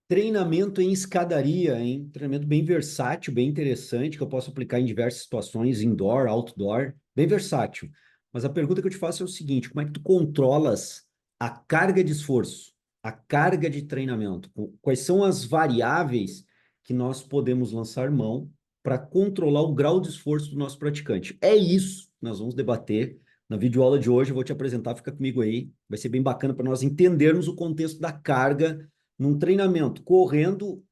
Treinamento em escadaria, hein? Treinamento bem versátil, bem interessante, que eu posso aplicar em diversas situações, indoor, outdoor, bem versátil. Mas a pergunta que eu te faço é o seguinte: como é que tu controlas a carga de esforço, a carga de treinamento? Quais são as variáveis que nós podemos lançar mão para controlar o grau de esforço do nosso praticante? É isso que nós vamos debater na videoaula de hoje. Eu vou te apresentar, fica comigo aí. Vai ser bem bacana para nós entendermos o contexto da carga num treinamento correndo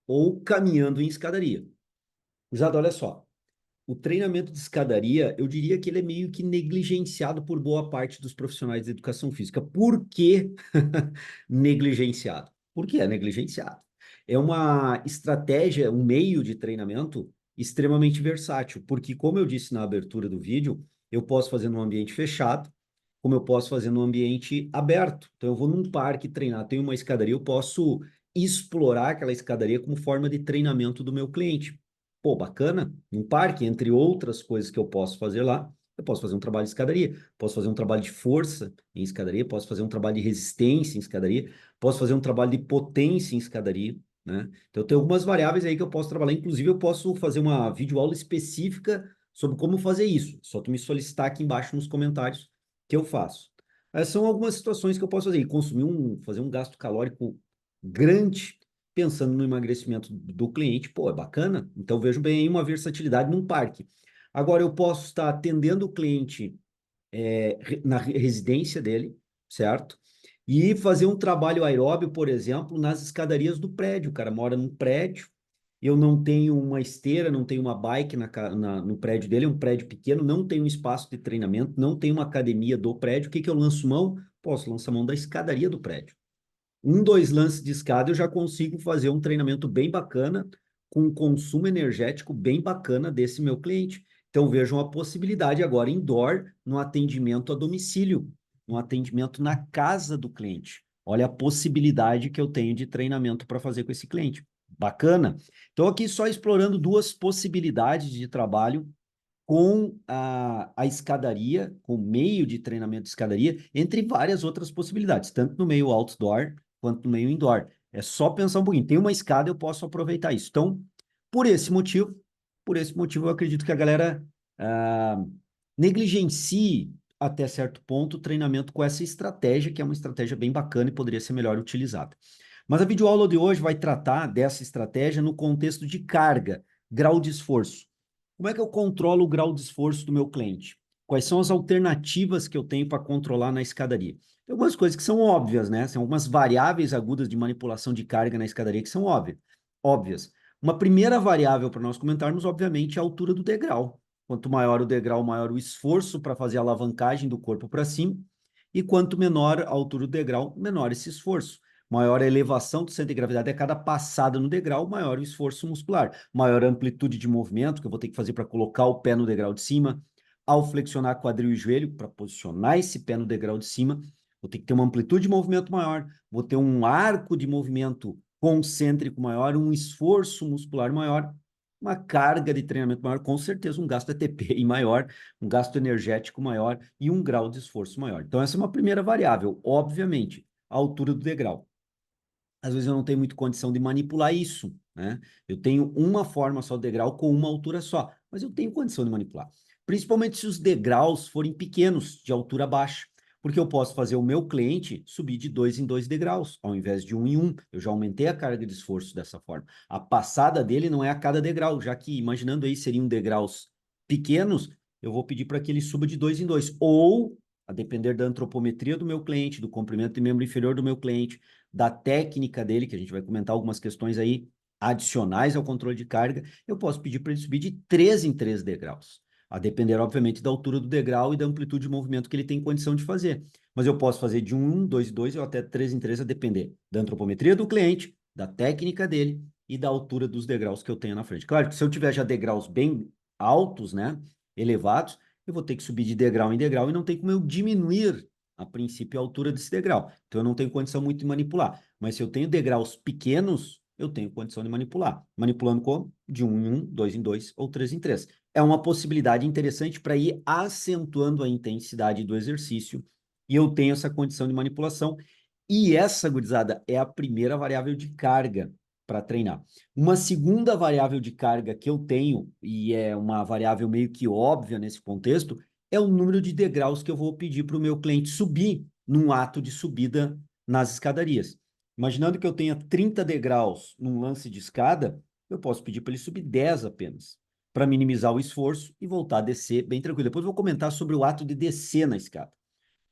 ou caminhando em escadaria. Usado, olha só, o treinamento de escadaria, eu diria que ele é meio que negligenciado por boa parte dos profissionais de educação física. Por que negligenciado? Porque é negligenciado. É uma estratégia, um meio de treinamento extremamente versátil, porque, como eu disse na abertura do vídeo, eu posso fazer num ambiente fechado, como eu posso fazer num ambiente aberto. Então, eu vou num parque treinar, tenho uma escadaria, eu posso explorar aquela escadaria como forma de treinamento do meu cliente. Pô, bacana, um parque, entre outras coisas que eu posso fazer lá, eu posso fazer um trabalho de escadaria, posso fazer um trabalho de força em escadaria, posso fazer um trabalho de resistência em escadaria, posso fazer um trabalho de potência em escadaria, né? Então, tem algumas variáveis aí que eu posso trabalhar, inclusive eu posso fazer uma videoaula específica sobre como fazer isso. Só tu me solicitar aqui embaixo nos comentários que eu faço. Essas são algumas situações que eu posso fazer, e fazer um gasto calórico grande pensando no emagrecimento do cliente, pô, é bacana. Então vejo bem aí uma versatilidade num parque. Agora eu posso estar atendendo o cliente na residência dele, certo? E fazer um trabalho aeróbio, por exemplo, nas escadarias do prédio. O cara mora num prédio, eu não tenho uma esteira, não tenho uma bike no prédio dele, é um prédio pequeno, não tenho um espaço de treinamento, não tenho uma academia do prédio. O que que eu lanço mão? Posso lançar mão da escadaria do prédio. Um, dois lances de escada, eu já consigo fazer um treinamento bem bacana, com um consumo energético bem bacana desse meu cliente. Então, vejam a possibilidade agora indoor, no atendimento a domicílio, no atendimento na casa do cliente. Olha a possibilidade que eu tenho de treinamento para fazer com esse cliente. Bacana. Então, aqui só explorando duas possibilidades de trabalho com a escadaria, com o meio de treinamento de escadaria, entre várias outras possibilidades, tanto no meio outdoor quanto no meio indoor. É só pensar um pouquinho. Tem uma escada, eu posso aproveitar isso. Então, por esse motivo, por esse motivo, eu acredito que a galera negligencie até certo ponto o treinamento com essa estratégia, que é uma estratégia bem bacana e poderia ser melhor utilizada. Mas a videoaula de hoje vai tratar dessa estratégia no contexto de carga, grau de esforço. Como é que eu controlo o grau de esforço do meu cliente? Quais são as alternativas que eu tenho para controlar na escadaria? Tem algumas coisas que são óbvias, né? São algumas variáveis agudas de manipulação de carga na escadaria que são óbvias. Uma primeira variável para nós comentarmos, obviamente, é a altura do degrau. Quanto maior o degrau, maior o esforço para fazer a alavancagem do corpo para cima, e quanto menor a altura do degrau, menor esse esforço. Maior a elevação do centro de gravidade a cada passada no degrau, maior o esforço muscular. Maior a amplitude de movimento que eu vou ter que fazer para colocar o pé no degrau de cima. Ao flexionar quadril e joelho, para posicionar esse pé no degrau de cima, vou ter que ter uma amplitude de movimento maior, vou ter um arco de movimento concêntrico maior, um esforço muscular maior, uma carga de treinamento maior, com certeza um gasto ATP maior, um gasto energético maior e um grau de esforço maior. Então, essa é uma primeira variável, obviamente, a altura do degrau. Às vezes eu não tenho muito condição de manipular isso, né? Eu tenho uma forma só de degrau com uma altura só, mas eu tenho condição de manipular. Principalmente se os degraus forem pequenos, de altura baixa, porque eu posso fazer o meu cliente subir de 2 em 2 degraus, ao invés de 1 em 1. Eu já aumentei a carga de esforço dessa forma. A passada dele não é a cada degrau, já que, imaginando aí, seriam degraus pequenos, eu vou pedir para que ele suba de 2 em 2. Ou, a depender da antropometria do meu cliente, do comprimento de membro inferior do meu cliente, da técnica dele, que a gente vai comentar algumas questões aí adicionais ao controle de carga, eu posso pedir para ele subir de 3 em 3 degraus, a depender, obviamente, da altura do degrau e da amplitude de movimento que ele tem condição de fazer. Mas eu posso fazer de 1 em 2 ou até 3 em 3, a depender da antropometria do cliente, da técnica dele e da altura dos degraus que eu tenho na frente. Claro que se eu tiver já degraus bem altos, né, elevados, eu vou ter que subir de degrau em degrau e não tem como eu diminuir a princípio, a altura desse degrau. Então, eu não tenho condição muito de manipular. Mas se eu tenho degraus pequenos, eu tenho condição de manipular. Manipulando como? De 1 em 1, 2 em 2 ou 3 em 3. É uma possibilidade interessante para ir acentuando a intensidade do exercício. E eu tenho essa condição de manipulação. E essa, gurizada, é a primeira variável de carga para treinar. Uma segunda variável de carga que eu tenho, e é uma variável meio que óbvia nesse contexto, é o número de degraus que eu vou pedir para o meu cliente subir num ato de subida nas escadarias. Imaginando que eu tenha 30 degraus num lance de escada, eu posso pedir para ele subir 10 apenas, para minimizar o esforço e voltar a descer bem tranquilo. Depois eu vou comentar sobre o ato de descer na escada.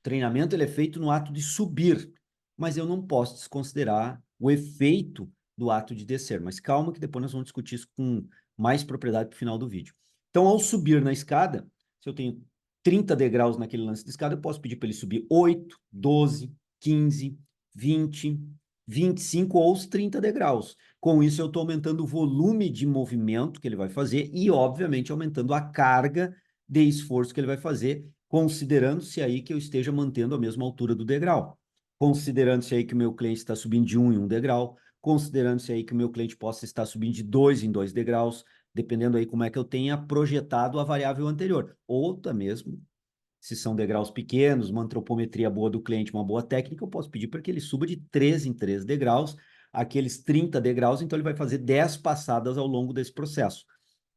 O treinamento ele é feito no ato de subir, mas eu não posso desconsiderar o efeito do ato de descer. Mas calma que depois nós vamos discutir isso com mais propriedade para o final do vídeo. Então, ao subir na escada, se eu tenho 30 degraus naquele lance de escada, eu posso pedir para ele subir 8, 12, 15, 20, 25 ou os 30 degraus. Com isso, eu estou aumentando o volume de movimento que ele vai fazer e, obviamente, aumentando a carga de esforço que ele vai fazer, considerando-se aí que eu esteja mantendo a mesma altura do degrau, considerando-se aí que o meu cliente está subindo de um em um degrau, considerando-se aí que o meu cliente possa estar subindo de 2 em 2 degraus, dependendo aí como é que eu tenha projetado a variável anterior, ou até mesmo se são degraus pequenos, uma antropometria boa do cliente, uma boa técnica, eu posso pedir para que ele suba de 3 em 3 degraus, aqueles 30 degraus, então ele vai fazer 10 passadas ao longo desse processo.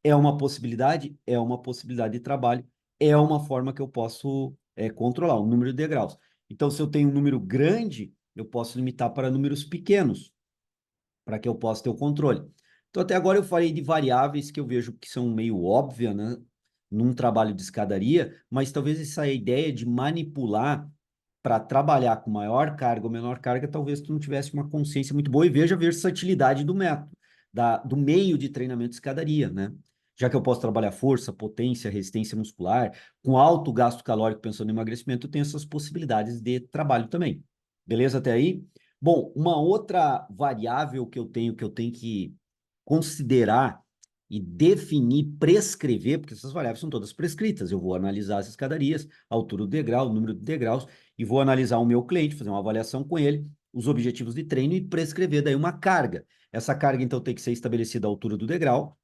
É uma possibilidade? É uma possibilidade de trabalho, é uma forma que eu posso controlar o número de degraus. Então, se eu tenho um número grande, eu posso limitar para números pequenos, para que eu possa ter o controle. Então, até agora eu falei de variáveis que eu vejo que são meio óbvias, né, num trabalho de escadaria, mas talvez essa ideia de manipular para trabalhar com maior carga ou menor carga, talvez tu não tivesse uma consciência muito boa e veja a versatilidade do método, do meio de treinamento de escadaria, né? Já que eu posso trabalhar força, potência, resistência muscular, com alto gasto calórico pensando em emagrecimento, eu tenho essas possibilidades de trabalho também. Beleza até aí? Bom, uma outra variável que eu tenho que considerar e definir, prescrever, porque essas variáveis são todas prescritas. Eu vou analisar as escadarias, a altura do degrau, o número de degraus, e vou analisar o meu cliente, fazer uma avaliação com ele, os objetivos de treino e prescrever daí uma carga. Essa carga, então, tem que ser estabelecida à altura do degrau,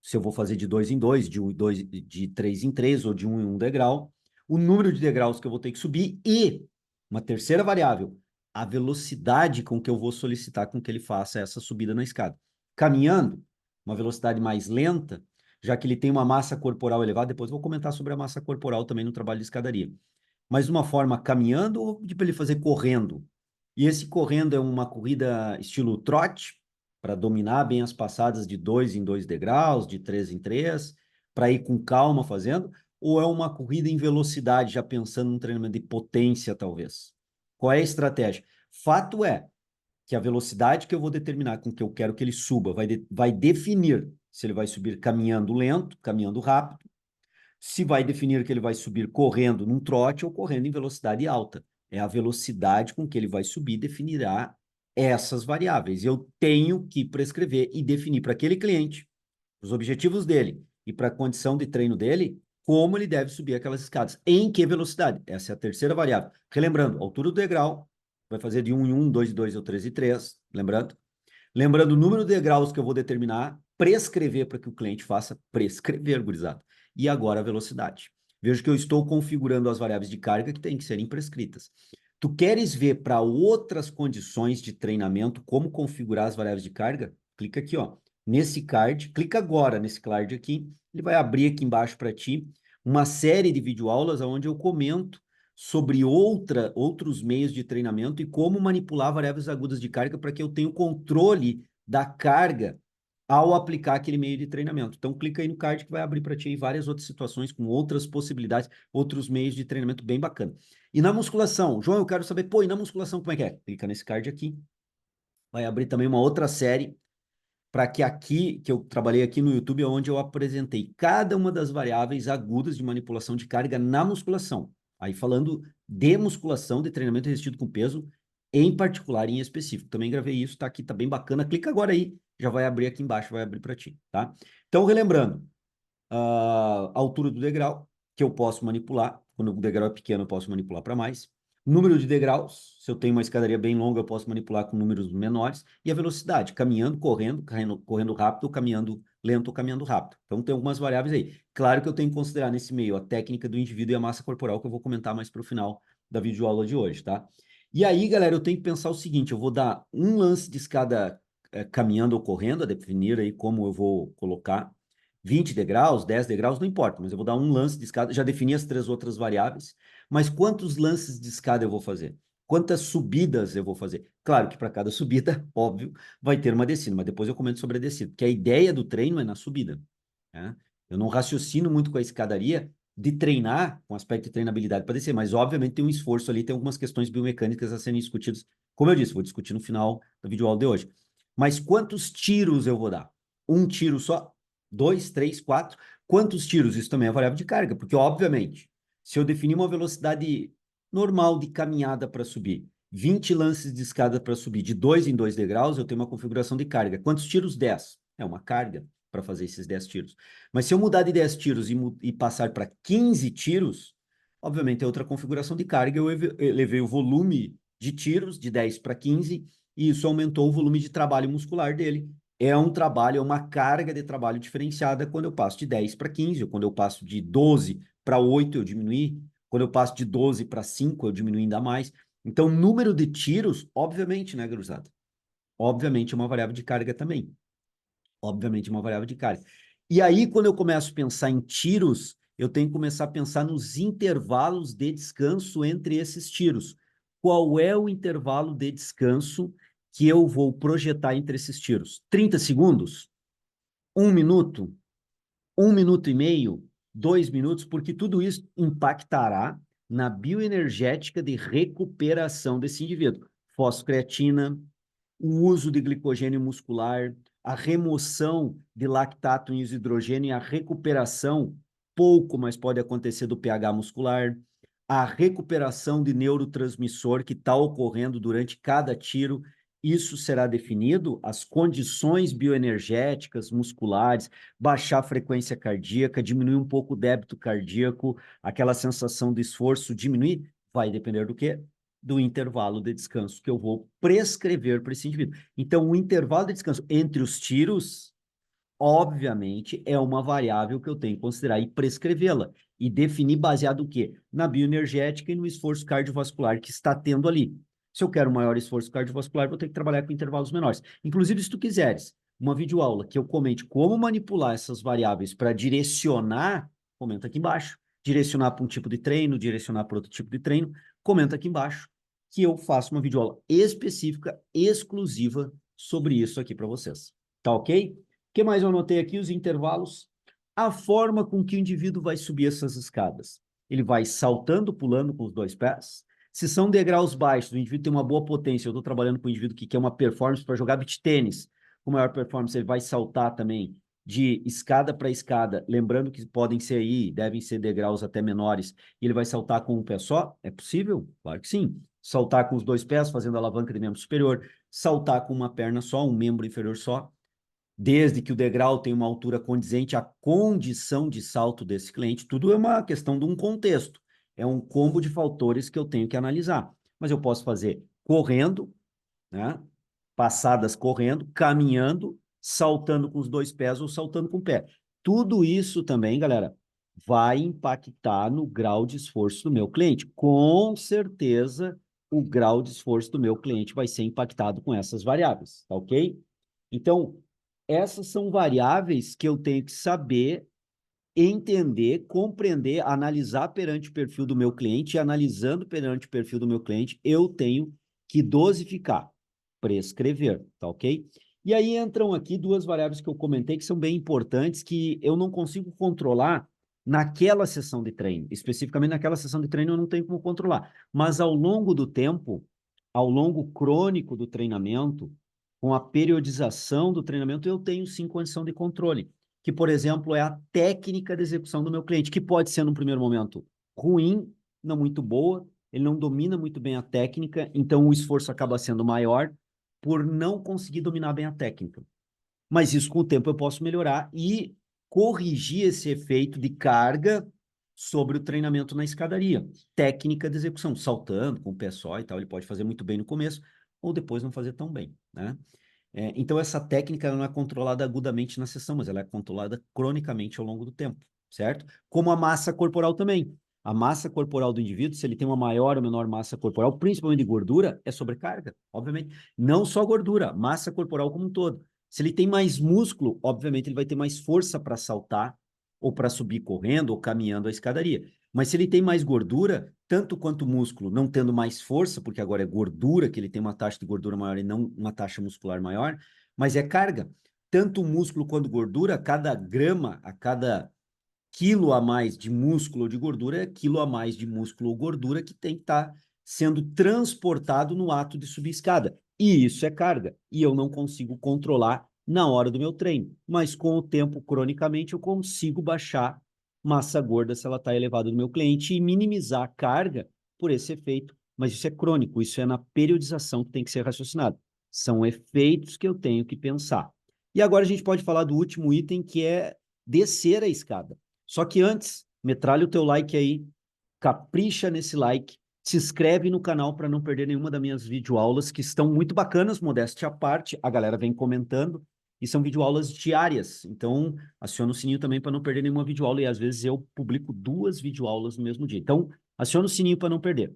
se eu vou fazer de 2 em 2, de 2, de 3 em 3 ou de um em um degrau, o número de degraus que eu vou ter que subir e uma terceira variável, a velocidade com que eu vou solicitar com que ele faça essa subida na escada. Caminhando, uma velocidade mais lenta, já que ele tem uma massa corporal elevada, depois eu vou comentar sobre a massa corporal também no trabalho de escadaria. Mas de uma forma caminhando ou de para ele fazer correndo? E esse correndo é uma corrida estilo trote, para dominar bem as passadas de 2 em 2 degraus, de 3 em 3, para ir com calma fazendo, ou é uma corrida em velocidade, já pensando num treinamento de potência, talvez? Qual é a estratégia? Fato é que a velocidade que eu vou determinar com que eu quero que ele suba vai definir se ele vai subir caminhando lento, caminhando rápido, se vai definir que ele vai subir correndo num trote ou correndo em velocidade alta. É a velocidade com que ele vai subir definirá essas variáveis. Eu tenho que prescrever e definir para aquele cliente os objetivos dele e para a condição de treino dele, como ele deve subir aquelas escadas. Em que velocidade? Essa é a terceira variável. Relembrando, altura do degrau, vai fazer de 1 em 1, 2 em 2 ou 3 em 3, lembrando. Lembrando o número de degraus que eu vou determinar, prescrever para que o cliente faça, prescrever, gurizada. E agora a velocidade. Vejo que eu estou configurando as variáveis de carga que têm que serem prescritas. Tu queres ver para outras condições de treinamento como configurar as variáveis de carga? Clica aqui, ó, nesse card, clica agora nesse card aqui, ele vai abrir aqui embaixo para ti uma série de videoaulas onde eu comento sobre outros meios de treinamento e como manipular variáveis agudas de carga para que eu tenha o controle da carga ao aplicar aquele meio de treinamento. Então, clica aí no card que vai abrir para ti várias outras situações com outras possibilidades, outros meios de treinamento bem bacana. E na musculação, João, eu quero saber, pô, e na musculação como é que é? Clica nesse card aqui, vai abrir também uma outra série para que aqui, que eu trabalhei aqui no YouTube, é onde eu apresentei cada uma das variáveis agudas de manipulação de carga na musculação. Aí falando de musculação, de treinamento resistido com peso, em particular, em específico. Também gravei isso, tá aqui, tá bem bacana. Clica agora aí, já vai abrir aqui embaixo, vai abrir para ti, tá? Então, relembrando, a altura do degrau, que eu posso manipular. Quando o degrau é pequeno, eu posso manipular para mais. Número de degraus, se eu tenho uma escadaria bem longa, eu posso manipular com números menores. E a velocidade, caminhando, correndo rápido, caminhando lento ou caminhando rápido. Então, tem algumas variáveis aí. Claro que eu tenho que considerar nesse meio a técnica do indivíduo e a massa corporal, que eu vou comentar mais para o final da videoaula de hoje, tá? E aí, galera, eu tenho que pensar o seguinte, eu vou dar um lance de escada caminhando ou correndo, a definir aí como eu vou colocar 20 degraus, 10 degraus, não importa, mas eu vou dar um lance de escada, já defini as três outras variáveis, mas quantos lances de escada eu vou fazer? Quantas subidas eu vou fazer? Claro que para cada subida, óbvio, vai ter uma descida, mas depois eu comento sobre a descida, porque a ideia do treino é na subida, né? Eu não raciocino muito com a escadaria de treinar, com aspecto de treinabilidade para descer, mas obviamente tem um esforço ali, tem algumas questões biomecânicas a serem discutidas. Como eu disse, vou discutir no final da videoaula de hoje. Mas quantos tiros eu vou dar? Um tiro só? Dois, três, quatro? Quantos tiros? Isso também é variável de carga, porque obviamente, se eu definir uma velocidade normal de caminhada para subir, 20 lances de escada para subir de 2 em 2 degraus, eu tenho uma configuração de carga. Quantos tiros? 10. É uma carga para fazer esses 10 tiros. Mas se eu mudar de 10 tiros e passar para 15 tiros, obviamente é outra configuração de carga. Eu elevei o volume de tiros de 10 para 15 e isso aumentou o volume de trabalho muscular dele. É um trabalho, é uma carga de trabalho diferenciada quando eu passo de 10 para 15, ou quando eu passo de 12 para 8, eu diminuí. Quando eu passo de 12 para 5, eu diminuí ainda mais. Então, número de tiros, obviamente, né, gurizada? Obviamente é uma variável de carga também. Obviamente, uma variável de carga. E aí, quando eu começo a pensar em tiros, eu tenho que começar a pensar nos intervalos de descanso entre esses tiros. Qual é o intervalo de descanso que eu vou projetar entre esses tiros? 30 segundos? 1 minuto? 1 minuto e meio? 2 minutos? Porque tudo isso impactará na bioenergética de recuperação desse indivíduo. Fosfocreatina, o uso de glicogênio muscular, a remoção de lactato em isidrogênio e a recuperação, pouco, mas pode acontecer do pH muscular, a recuperação de neurotransmissor que está ocorrendo durante cada tiro, isso será definido, as condições bioenergéticas, musculares, baixar a frequência cardíaca, diminuir um pouco o débito cardíaco, aquela sensação de esforço diminuir, vai depender do quê? Do intervalo de descanso que eu vou prescrever para esse indivíduo. Então, o intervalo de descanso entre os tiros, obviamente, é uma variável que eu tenho que considerar e prescrevê-la. E definir baseado no quê? Na bioenergética e no esforço cardiovascular que está tendo ali. Se eu quero maior esforço cardiovascular, vou ter que trabalhar com intervalos menores. Inclusive, se tu quiseres uma videoaula que eu comente como manipular essas variáveis para direcionar, comenta aqui embaixo. Direcionar para um tipo de treino, direcionar para outro tipo de treino, comenta aqui embaixo que eu faço uma videoaula específica, exclusiva sobre isso aqui para vocês. Tá ok? O que mais eu anotei aqui? Os intervalos. A forma com que o indivíduo vai subir essas escadas. Ele vai saltando, pulando com os dois pés. Se são degraus baixos, o indivíduo tem uma boa potência. Eu estou trabalhando com um indivíduo que quer uma performance para jogar beach tênis. Com maior performance, ele vai saltar também de escada para escada. Lembrando que podem ser aí, devem ser degraus até menores. E ele vai saltar com um pé só? É possível? Claro que sim. Saltar com os dois pés, fazendo alavanca de membro superior. Saltar com uma perna só, um membro inferior só, desde que o degrau tenha uma altura condizente à condição de salto desse cliente, tudo é uma questão de um contexto. É um combo de fatores que eu tenho que analisar. Mas eu posso fazer correndo, né? Passadas correndo, caminhando, saltando com os dois pés ou saltando com o pé. Tudo isso também, galera, vai impactar no grau de esforço do meu cliente. Com certeza, o grau de esforço do meu cliente vai ser impactado com essas variáveis, tá ok? Então, essas são variáveis que eu tenho que saber, entender, compreender, analisar perante o perfil do meu cliente, e analisando perante o perfil do meu cliente, eu tenho que dosificar, prescrever, tá ok? E aí entram aqui duas variáveis que eu comentei que são bem importantes, que eu não consigo controlar naquela sessão de treino. Especificamente naquela sessão de treino eu não tenho como controlar. Mas ao longo do tempo, ao longo crônico do treinamento, com a periodização do treinamento, eu tenho sim condição de controle, que, por exemplo, é a técnica de execução do meu cliente, que pode ser, num primeiro momento, ruim, não muito boa, ele não domina muito bem a técnica, então o esforço acaba sendo maior por não conseguir dominar bem a técnica. Mas isso, com o tempo, eu posso melhorar e corrigir esse efeito de carga sobre o treinamento na escadaria. Técnica de execução, saltando com o pé só e tal, ele pode fazer muito bem no começo, ou depois não fazer tão bem, né? Então, essa técnica não é controlada agudamente na sessão, mas ela é controlada cronicamente ao longo do tempo, certo? Como a massa corporal também. A massa corporal do indivíduo, se ele tem uma maior ou menor massa corporal, principalmente de gordura, é sobrecarga, obviamente. Não só gordura, massa corporal como um todo. Se ele tem mais músculo, obviamente ele vai ter mais força para saltar, ou para subir correndo, ou caminhando a escadaria. Mas se ele tem mais gordura, tanto quanto músculo, não tendo mais força, porque agora é gordura, que ele tem uma taxa de gordura maior e não uma taxa muscular maior, mas é carga. Tanto músculo quanto gordura, a cada grama, a cada quilo a mais de músculo ou de gordura é quilo a mais de músculo ou gordura que tem que estar sendo transportado no ato de subir escada. E isso é carga. E eu não consigo controlar na hora do meu treino. Mas com o tempo, cronicamente, eu consigo baixar massa gorda se ela está elevada no meu cliente e minimizar a carga por esse efeito. Mas isso é crônico, isso é na periodização que tem que ser raciocinado. São efeitos que eu tenho que pensar. E agora a gente pode falar do último item, que é descer a escada. Só que antes, metralha o teu like aí, capricha nesse like, se inscreve no canal para não perder nenhuma das minhas videoaulas, que estão muito bacanas, modéstia à parte, a galera vem comentando, e são videoaulas diárias, então aciona o sininho também para não perder nenhuma videoaula, e às vezes eu publico 2 videoaulas no mesmo dia. Então, aciona o sininho para não perder.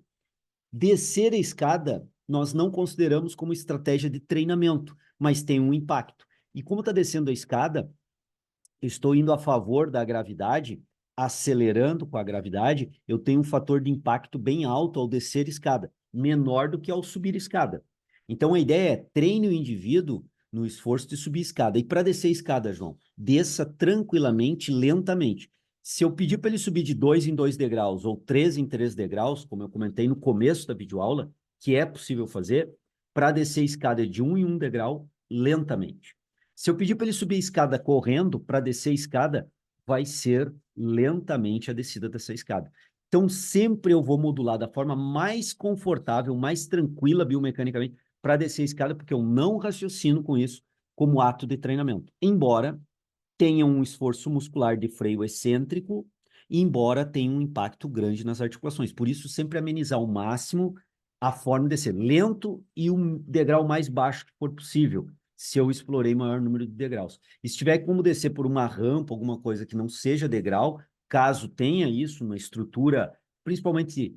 Descer a escada, nós não consideramos como estratégia de treinamento, mas tem um impacto. E como está descendo a escada, estou indo a favor da gravidade, acelerando com a gravidade, eu tenho um fator de impacto bem alto ao descer escada, menor do que ao subir escada. Então a ideia é treine o indivíduo no esforço de subir escada. E para descer escada, João, desça tranquilamente, lentamente. Se eu pedir para ele subir de 2 em 2 degraus ou 3 em 3 degraus, como eu comentei no começo da videoaula, que é possível fazer, para descer escada de 1 em 1 degrau, lentamente. Se eu pedir para ele subir a escada correndo, para descer a escada, vai ser lentamente a descida dessa escada. Então, sempre eu vou modular da forma mais confortável, mais tranquila biomecanicamente, para descer a escada, porque eu não raciocino com isso como ato de treinamento. Embora tenha um esforço muscular de freio excêntrico, e embora tenha um impacto grande nas articulações. Por isso, sempre amenizar ao máximo a forma de descer, lento e um degrau mais baixo que for possível, se eu explorei maior número de degraus. E se tiver como descer por uma rampa, alguma coisa que não seja degrau, caso tenha isso, uma estrutura, principalmente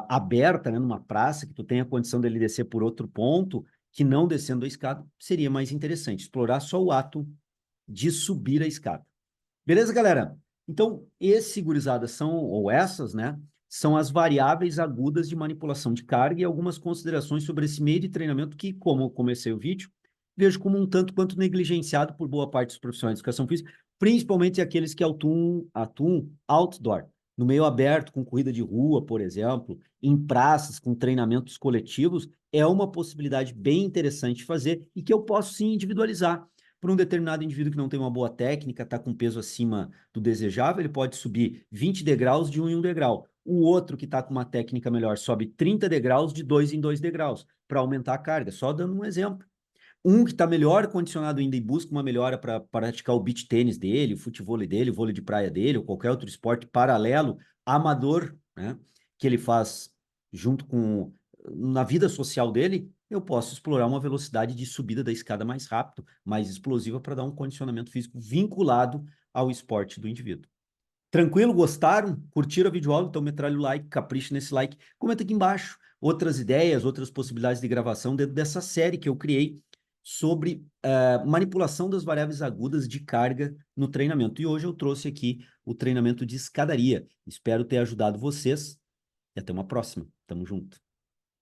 aberta, né, numa praça, que tu tenha condição dele descer por outro ponto, que não descendo a escada, seria mais interessante. Explorar só o ato de subir a escada. Beleza, galera? Então, esse, gurizada, são, ou essas, né, são as variáveis agudas de manipulação de carga e algumas considerações sobre esse meio de treinamento que, como eu comecei o vídeo, vejo como um tanto quanto negligenciado por boa parte dos profissionais de educação física, principalmente aqueles que atuam outdoor, no meio aberto, com corrida de rua, por exemplo, em praças, com treinamentos coletivos, é uma possibilidade bem interessante de fazer e que eu posso sim individualizar para um determinado indivíduo que não tem uma boa técnica, está com peso acima do desejável, ele pode subir 20 degraus de 1 em 1 degrau. O outro que está com uma técnica melhor sobe 30 degraus de 2 em 2 degraus, para aumentar a carga. Só dando um exemplo. Um que está melhor condicionado ainda e busca uma melhora para praticar o beach tênis dele, o futevôlei dele, o vôlei de praia dele, ou qualquer outro esporte paralelo, amador, né, que ele faz junto com na vida social dele, eu posso explorar uma velocidade de subida da escada mais rápido, mais explosiva, para dar um condicionamento físico vinculado ao esporte do indivíduo. Tranquilo? Gostaram? Curtiram a videoaula? Então metralha o like, capricha nesse like. Comenta aqui embaixo outras ideias, outras possibilidades de gravação dentro dessa série que eu criei sobre manipulação das variáveis agudas de carga no treinamento. E hoje eu trouxe aqui o treinamento de escadaria. Espero ter ajudado vocês e até uma próxima. Tamo junto.